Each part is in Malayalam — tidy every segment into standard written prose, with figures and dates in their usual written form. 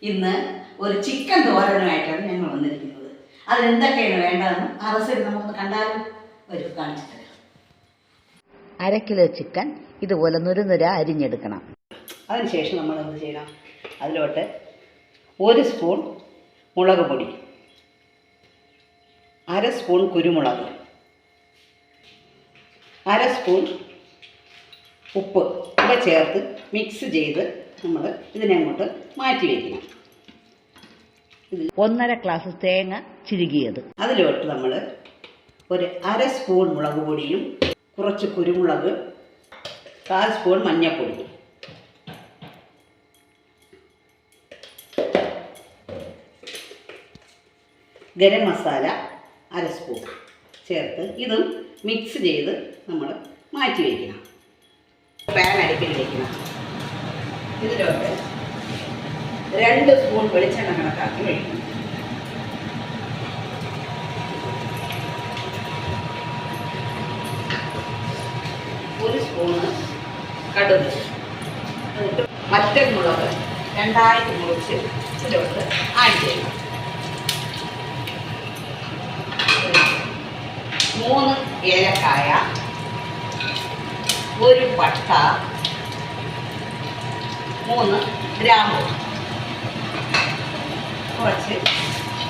ഇന്ന് ഒരു ചിക്കൻ തോരനുമായിട്ടാണ് ഞങ്ങൾ വന്നിരിക്കുന്നത്. അതിനെന്തൊക്കെയാണ് വേണ്ടതെന്ന് ആ റെസിപ്പി നമുക്ക് കണ്ടാലും വരും കാണിച്ചു തരാം. 1/2 കിലോ ചിക്കൻ ഇതുപോലെ നുരുനുര അരിഞ്ഞെടുക്കണം. അതിനുശേഷം നമ്മൾ എന്ത് ചെയ്യണം? അതിലോട്ട് 1 സ്പൂൺ മുളക് പൊടി, 1/2 സ്പൂൺ കുരുമുളക്, 1/2 സ്പൂൺ ഉപ്പ് ഇവ ചേർത്ത് മിക്സ് ചെയ്ത് നമ്മൾ ഇതിനെ അങ്ങോട്ട് മാറ്റി വയ്ക്കണം. 1/2 ഗ്ലാസ് തേങ്ങ ചിരുകിയത്. അതിലോട്ട് നമ്മൾ ഒരു 1/2 സ്പൂൺ മുളക് പൊടിയും കുറച്ച് കുരുമുളക്, 1/4 സ്പൂൺ മഞ്ഞൾപ്പൊടി, ഗരം മസാല 1/2 സ്പൂൺ ചേർത്ത് ഇതും മിക്സ് ചെയ്ത് നമ്മൾ മാറ്റി വയ്ക്കണം. പാൻ അടുപ്പിൽ വയ്ക്കണം. ഇതിലോട്ട് 2 സ്പൂൺ വെളിച്ചെണ്ണ കണക്കാക്കി ഒഴിക്കണം. ഒരു സ്പൂണ് കടുക്, എന്നിട്ട് വറ്റൽമുളക് 2 മുറിച്ച് ഇതിലോട്ട് ആഡ് ചെയ്യണം. 3 ഏലക്കായ, 1 പട്ട, 3 ഗ്രാമ്പു, കുറച്ച്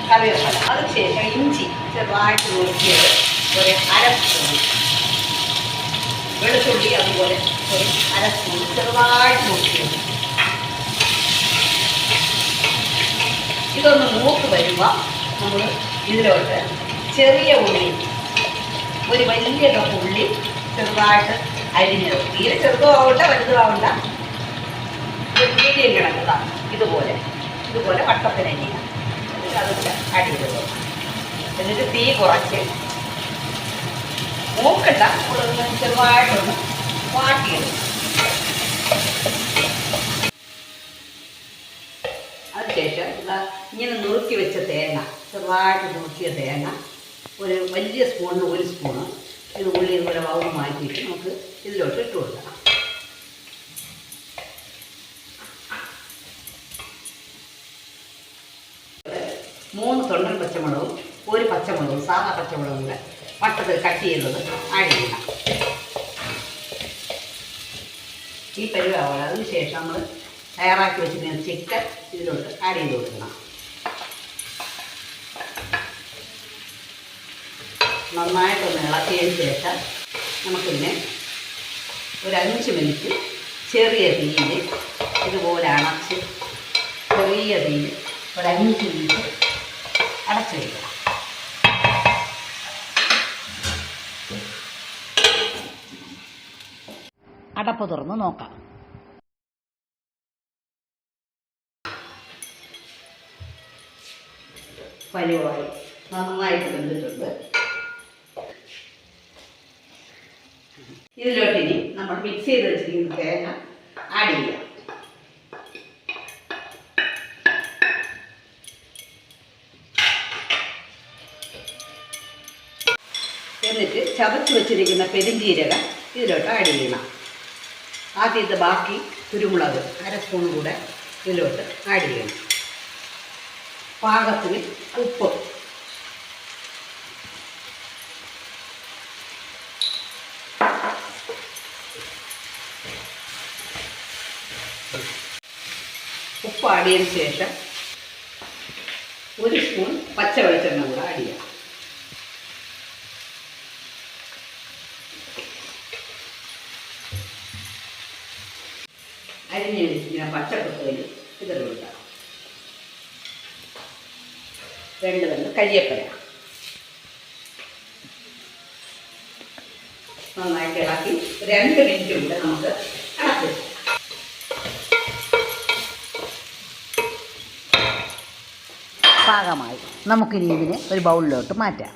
കറിവേപ്പില. അതിനുശേഷം ഇഞ്ചി ചെറുതായിട്ട് നുറുക്കിയത് ഒരു 1/2 സ്പൂൺ, വെളുത്തുള്ളി അതുപോലെ ഒരു 1/2 സ്പൂൺ ചെറുതായിട്ട് നുറുക്കിയത്. ഇതൊന്ന് മൂത്ത് വരുമ്പോൾ നമ്മൾ ഇതിലോട്ട് ചെറിയ ഉള്ളി, ഒരു വലിയ കപ്പ് ഉള്ളി ചെറുതായിട്ട് അരിഞ്ഞത്, തീരെ ചെറുതും ആവണ്ട വലുതും ആവണ്ട, മീഡിയം കിടക്കുന്നതാണ്. ഇതുപോലെ വട്ടത്തിനരിയ അതൊക്കെ അടിയിടുക. എന്നിട്ട് തീ കുറച്ച് മൂക്കണ്ട, നമ്മളൊന്ന് ചെറുതായിട്ടൊന്ന് വാട്ടിയിടും. അതിനുശേഷം ഇങ്ങനെ നുറുക്കി വെച്ച തേങ്ങ, ചെറുതായിട്ട് നുറുക്കിയ തേങ്ങ ഒരു വലിയ സ്പൂണിന് 1 സ്പൂണ് ഇത് ഉള്ളി ഇതുപോലെ വൗന്ന് മാറ്റിയിട്ട് നമുക്ക് ഇതിലോട്ട് ഇട്ട് കൊടുക്കണം. മൂന്ന് തൊണ്ടൻ പച്ചമുളകും 1 പച്ചമുളകും സാധാ പച്ചമുളകും കൂടെ വട്ടത്തിൽ കട്ട് ചെയ്യുന്നത് ആഡ് ചെയ്യണം. ഈ പരിവാവുക. അതിനുശേഷം നമ്മൾ തയ്യാറാക്കി വെച്ചിരിക്കുന്ന ചിക്കൻ ഇതിലോട്ട് ആഡ് ചെയ്ത് കൊടുക്കണം. നന്നായിട്ടൊന്ന് ഇളക്കിയതിന് ശേഷം നമുക്കിതിനെ ഒരു 5 മിനിറ്റ് ചെറിയ തീയിൽ ഇതുപോലെ അടച്ച് ചെറിയ തീയിൽ ഒരു 5 മിനിറ്റ് അടച്ചു വയ്ക്കണം. അടപ്പ് തുറന്ന് നോക്കാം. പരിവായി നന്നായിട്ട് വെന്തിട്ടുണ്ട്. ഇതിലോട്ട് ഇനി നമ്മൾ മിക്സ് ചെയ്ത് വെച്ചിരിക്കുന്ന തേങ്ങ ആഡ് ചെയ്യാം. എന്നിട്ട് ചതച്ച് വെച്ചിരിക്കുന്ന പെരുംജീരകം ഇതിലോട്ട് ആഡ് ചെയ്യണം. ആദ്യത്തെ ബാക്കി കുരുമുളക് 1/2 സ്പൂൺ കൂടെ ഇതിലോട്ട് ആഡ് ചെയ്യണം. പാകത്തിന് ഉപ്പ്, ആടിയതിന് ശേഷം 1 സ്പൂൺ പച്ച വെളിച്ചെണ്ണ കൂടെ ആഡ് ചെയ്യാം. അരിഞ്ഞ് വെച്ചിരിക്കുന്ന പച്ചക്കുത്തയിൽ ഇതിൽ കൊടുക്കാം. 2 തണ്ട് കരിയേപ്പില നന്നായിട്ട് ഇളക്കി 2 മിനിറ്റ് കൂടെ നമുക്ക് ഇളക്കി. പാകമായി. നമുക്കിനി ഇതിനെ ഒരു ബൗളിലോട്ട് മാറ്റാം.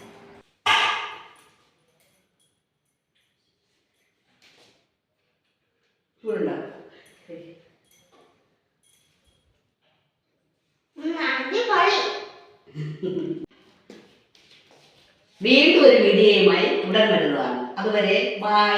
വീണ്ടും ഒരു വീഡിയോയുമായി ഉടൻ വരുന്നതാണ്. അതുവരെ ബൈ.